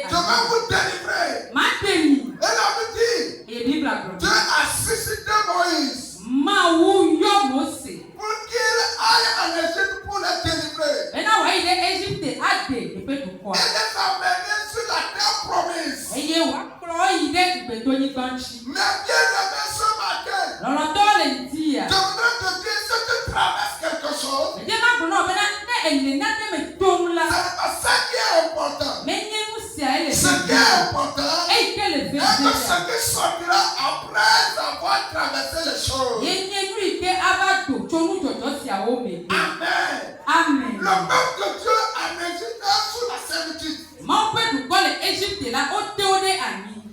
Je vais vous délivrer. Elle avait dit, Dieu a suscité Moïse pour qu'il aille en Égypte pour les délivrer. Et les amener sur la terre promise. Mais bien aimé ce matin, je voudrais te dire, si tu traverses quelque chose, ce n'est pas ça qui est important. Ce qui est important est que ce qui sortira après avoir traversé les choses. Amen. Le peuple de Dieu en Égypte est sous la servitude.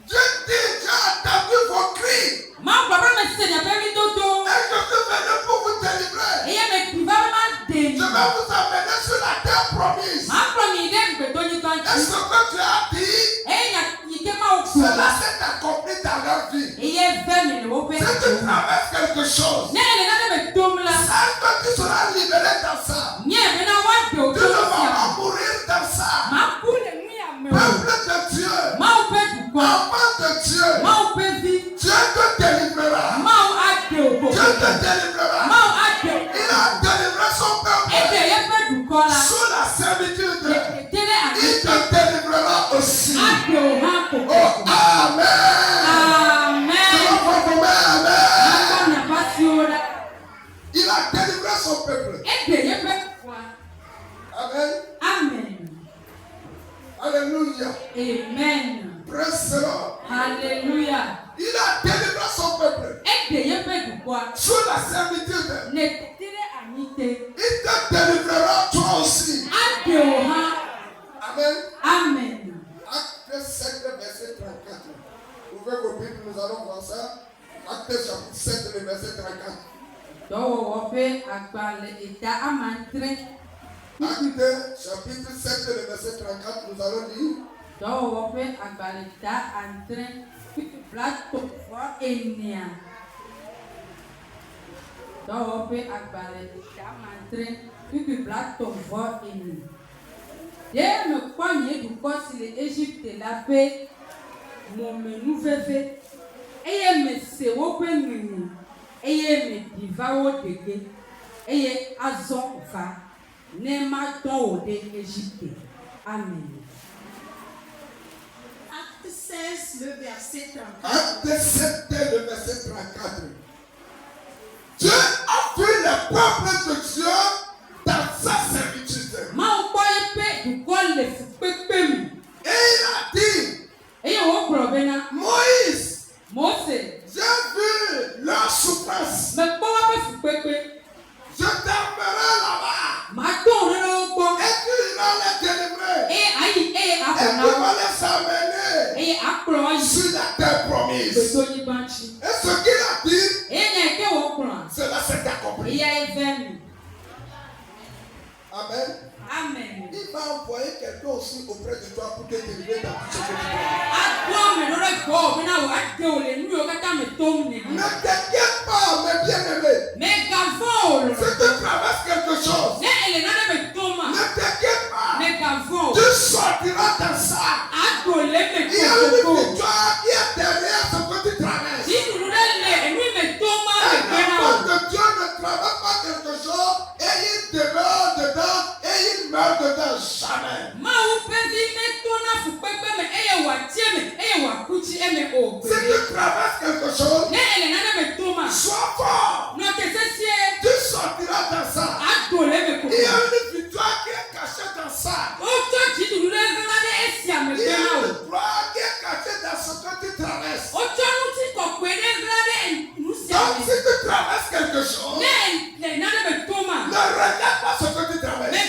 Dieu dit, Dieu a entendu vos cris. Et je suis venu pour vous délivrer. Je vais vous amener sur la terre promise. Et ce que tu as dit, cela s'est accompli dans leur vie. Si tu traverses quelque chose, sache que tu seras libéré dans ça. Tu ne vas pas mourir dans ça. Peuple de Dieu, enfant de Dieu, Dieu te délivrera. Dieu te délivrera. Il a délivré son peuple sous la servitude. Il te délivrera aussi. Oh, amen. Il a délivré son peuple. Amen. Alléluia. Amen. Praise the Lord. Alléluia. Il a délivré son peuple sous la servitude. Il te délivrera toi aussi. Amen. Amen. Acte 7, verset 34. Ouvrez vos Bibles, nous allons voir ça. Acte chapitre 7, le verset 34. Acte chapitre 7, le verset 34, nous allons lire. Amen. Acte 16, le verset 34. Acte 7, le verset 34. Dieu a vu le peuple de Dieu dans sa servitude. Et il a dit, Moïse, j'ai vu leur souffrance. Je t'emmènerai là-bas. Et tu iras les délivrer. Et tu vas les amener sur la terre promise. Et ce qu'il a dit, cela s'est accompli. Amen. Amen. Il va envoyer quelqu'un aussi auprès de toi pour te délivrer dans tout ce que tu fais. Ne t'inquiète pas, mes bien-aimés. Si tu traverses quelque chose, ne t'inquiète pas. Tu sortiras dans ça. Il y a une victoire qui est derrière ce que tu traverses. Un de Dieu ne traverse pas quelque chose et il demeure dedans et il meurt dedans jamais. Si tu traverses quelque chose, sois fort. Tu sortiras dans ça. Il y a une victoire qui est cachée dans ça. Il y a une victoire qui est cachée dans ce que tu traverses. Donc si tu traverses quelque chose, ne regarde pas ce que tu traverses. Mais ce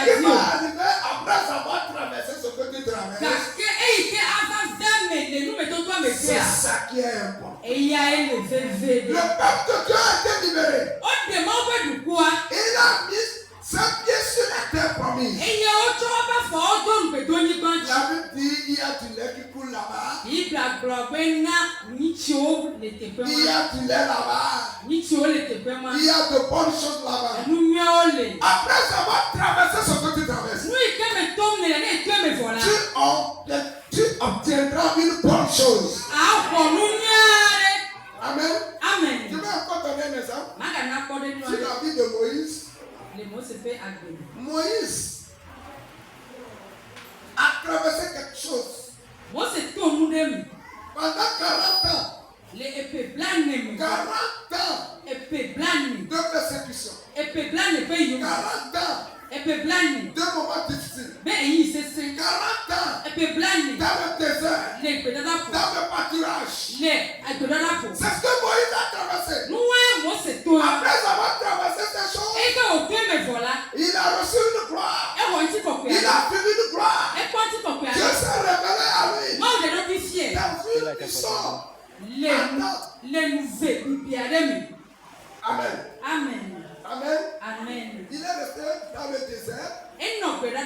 qui va arriver après avoir traversé ce que tu traverses, c'est ça qui est important. Le peuple de Dieu a été libéré. Il a mis ses pieds sur la terre promise. Il avait dit, il y a du lait qui coule là-bas. Il y a du lait là-bas. Il y a de bonnes choses là-bas. Après avoir traversé ce que tu traverses, Les mots se fait agir. Moïse a traversé quelque chose. Moi, c'est tout le monde. Pendant 40 ans. Les épées blanches. 40 ans. Épées blanches. De persécution. Épées blanches. 40 ans. Épées blanches. De moments difficiles. Mais il c'est 40 ans. Épées blanches. Dans le désert. Les épées dans le pâturage. Les épées blanches. C'est ce que Moïse a traversé. Nous, moi, c'est toi. Après avoir traversé ces choses, Et quand on peut me voilà. Il a reçu une gloire. Et on dit qu'on peut. Il a vu une gloire. Et quand tu peux. Dieu s'est révélé à lui. Moi, on est notifié. Dans une puissance. Les nouvelles bibiademi. Amen. Amen. Amen. Amen. Il est resté dans le désert. Et non, que là,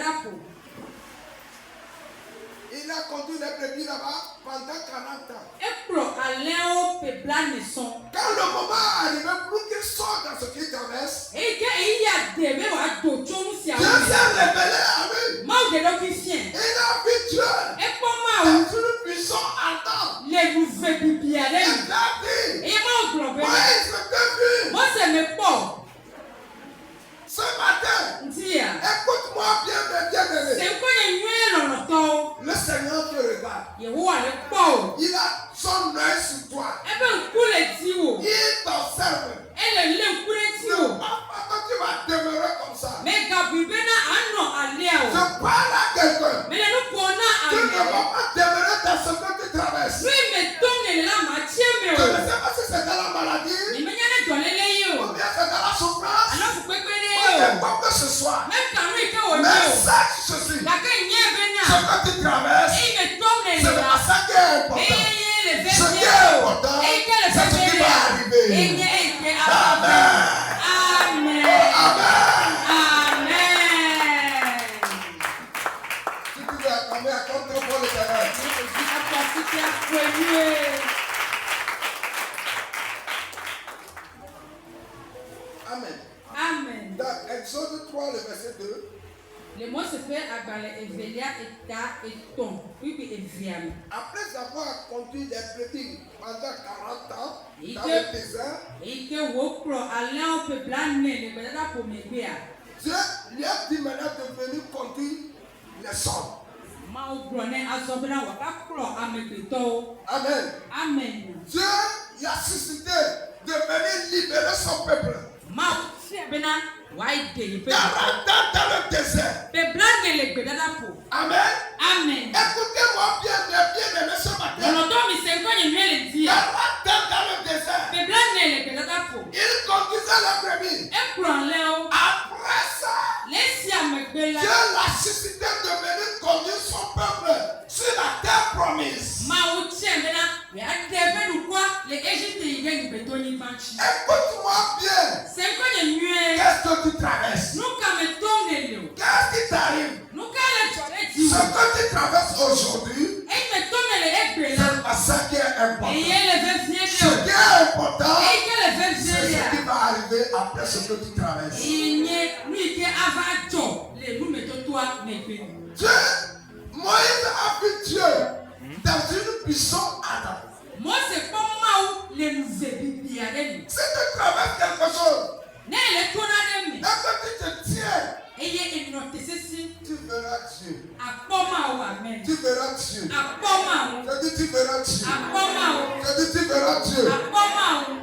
il a conduit les brebis là-bas pendant 40 ans. Et pour aller au peuple naissant. Quand le moment est arrivé pour qu'il sorte dans ce qu'il traverse, et qu'il y a des bébés à d'autres choses. Dieu s'est révélé à lui. Moi, je l'officier. Il a vu Dieu. Et comment dans une puissance ardente. les nouvelles bibiademi. Il a dit. Et moi, Moi, je t'ai vu. moi, c'est mes pauvres. Ce matin, écoute-moi bien, mes bien-aimés. C'est quoi les nuits dans le temps? Le Seigneur te regarde. Il a son œil sur toi. Il t'observe. Papa, tu vas demeurer comme ça. Je parle à quelqu'un. Tu ne vas pas demeurer dans ce que tu traverses. Je ne sais pas si c'est dans la maladie ou bien c'est dans la souffrance. Quoi que ce soit. Mais sache ceci. Ce que tu traverses, c'est pas ça qui est important. Ce qui est important, c'est ce qui va arriver. Amen. Amen. Amen. Amen. Si tu veux acclamer, acclame très fort l'Éternel. Amen. Amen. Dans Exode 3, le verset 2. Le mot se fait à Evelia et Ta et Ton. Puis Eviam. Après avoir conduit les brebis pendant 40 ans dans que- le désert, Et que Wokro allant au peuple né, le Bédada pour me dire. Dieu lui a dit maintenant de venir conduire les sols. Maobrone Azobra Wakakro Amebeto. Amen. Amen. Dieu lui a suscité de venir libérer son peuple. Mao Siabena, why day? 40 ans dans le désert. The blind le Bédada pour. Amen. Amen. Écoutez-moi bien, bien aimés ce Dans matin. le temps, il s'est connu le dire. 40 ans dans le désert. The blind le Bédada pour. Il conduisait les brebis. Et pour en Léo, Après ça, les Siamebela. Dieu l'a suscité de venir conduire son peuple sur la terre promise. Mao Siabena, il y a des belles ou quoi? Les Égyptiens, ils viennent de bétonner Banchi. Écoute-moi bien. C'est quoi les nuées? Qu'est-ce que tu traverses? Nous, quand me tourne, Qu'est-ce qui t'arrive? nous, quand les toilettes, Ce que tu traverses aujourd'hui, et me tourne les épées là. c'est pas ça qui est important. Et il les veut Ce qui est important, et que les c'est ce veut qui va arriver après ce que tu traverses. il n'y a ni que avant les nous mettons toi mes pays. Dieu, Moïse a vu Dieu dans une puissance ardente. Moi c'est pas moi les nouvelles bibiades. Si tu traverses quelque chose, Né les tournades et que tu te tiens, et il y a une autre ceci tu verras Dieu. à comment amen. Tu verras Dieu. À comment Je dis tu verras Dieu. à comment Je dis tu verras Dieu. à comment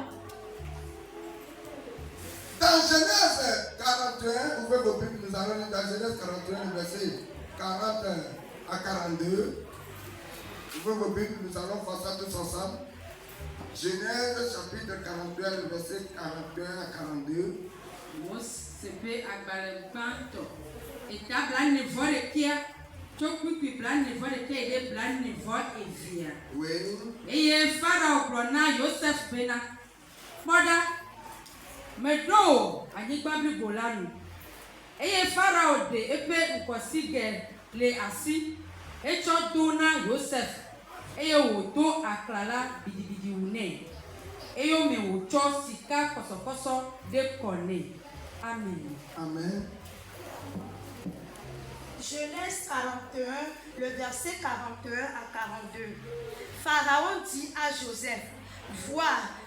Dans Genèse 41, ouvrez vos Bibles, nous allons lire dans Genèse 41, verset 40 à 42. Ouvrez vos Bibles, nous allons voir ça tous ensemble. Genèse chapitre 41, le verset 41 à 42. Moi c'est fait à Balempanto. Et ta blanc ne vole qui a Choku puis blanc ne vole qui est blanc ne vole et via. Oui. Et Pharaon prona Joseph Bena. Moda Medo Anigbabi Golani. Et Pharaon de épée ou consigue les assis. Et Chodona Joseph. Et Oto Aklala Bidibidi Une. Et Ome Ocho Sika Kosokoso de Kone. Amen. Amen. Genèse 41, le verset 41 à 42. Pharaon dit à Joseph, vois,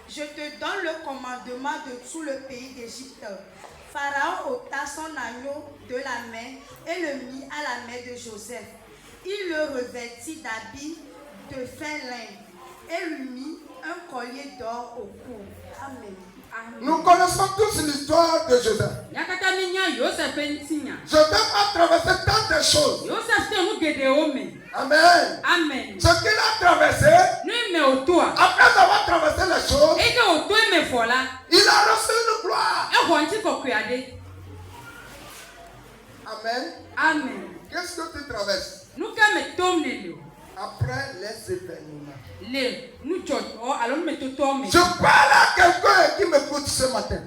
je te donne le commandement de tout le pays d'Égypte. Pharaon ôta son agneau de la main et le mit à la main de Joseph. Il le revêtit d'habits de fin lin et lui mit un collier d'or au cou. Amen. Nous connaissons tous l'histoire de Joseph. Joseph a traversé tant de choses. Amen. Ce qu'il a traversé, après avoir traversé les choses, il a reçu une gloire. Amen. Amen. Qu'est-ce que tu traverses? Après les événements. Je parle à quelqu'un qui m'écoute ce matin.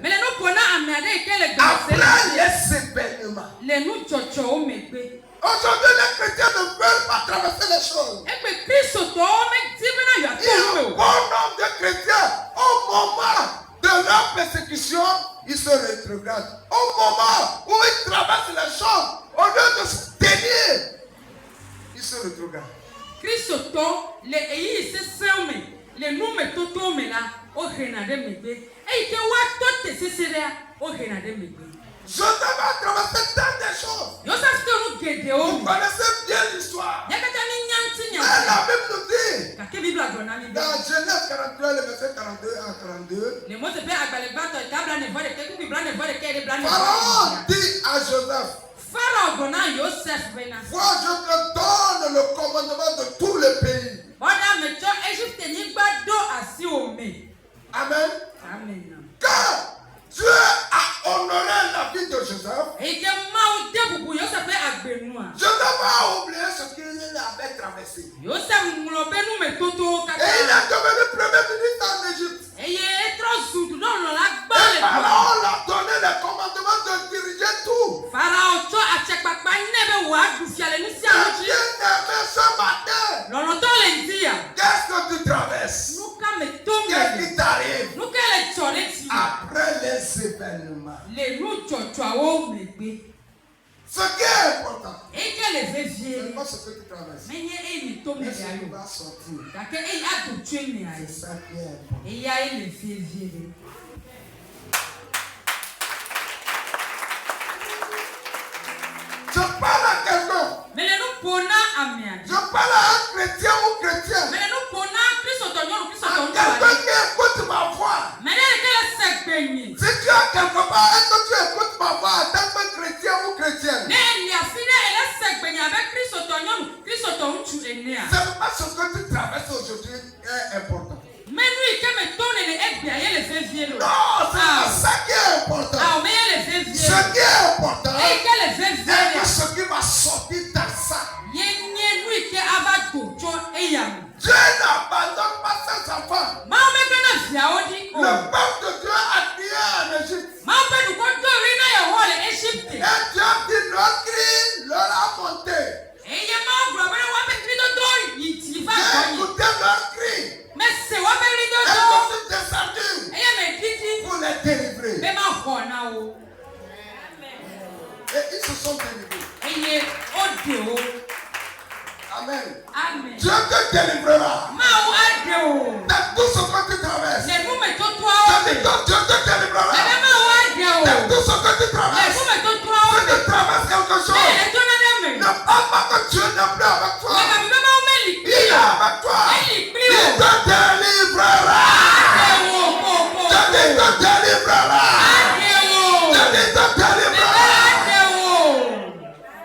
Après les événements. Aujourd'hui, les chrétiens ne veulent pas traverser les choses. Il y a un bon nombre de chrétiens, au moment de leur persécution, ils se rétrogradent. Au moment où ils traversent les choses, au lieu de se tenir, ils se rétrogradent. Joseph a traversé tant de choses. Vous connaissez bien l'histoire. Mais la Bible nous dit, dans Genèse 43, le verset 42 à 42, Pharaon dit à Joseph, vois, je te donne le commandement de tout le pays. Amen. Car Dieu a honoré la vie de Joseph. Joseph a oublié ce qu'il avait traversé. Et il est devenu premier ministre en Égypte. Et Pharaon l'a donné le commandement de diriger tout. Et bien aimé ce matin, qu'est-ce que tu traverses? Qu'est-ce qui t'arrive après les événements? Ce qui est important, c'est pas ce que tu traverses. Mais ce qui va sortir. C'est ça qui est important. Je parle à quelqu'un. Je parle à un chrétien ou chrétien. Quelqu'un qui écoute ma voix. Si tu as quelque part, est-ce que tu écoutes ma voix en tant que chrétien ou chrétienne? C'est pas ce que tu traverses aujourd'hui est important. Non, c'est ça qui est important. Ce qui est important est que ce qui va sortir dans ça. Dieu n'abandonne pas ses enfants. Le peuple de Dieu a crié en Égypte. Et Dieu dit leur cri leur a monté. J'ai écouté leur cri. Et je suis descendu pour les délivrer. Et ils se sont délivrés. Amen. Dieu te délivrera. Dans tout ce que tu traverses. Je dis que Dieu te délivrera. Dans tout ce que tu traverses. Si tu traverses quelque chose, ne pense pas que Dieu n'est plus avec toi. Il est avec toi. Il te délivrera.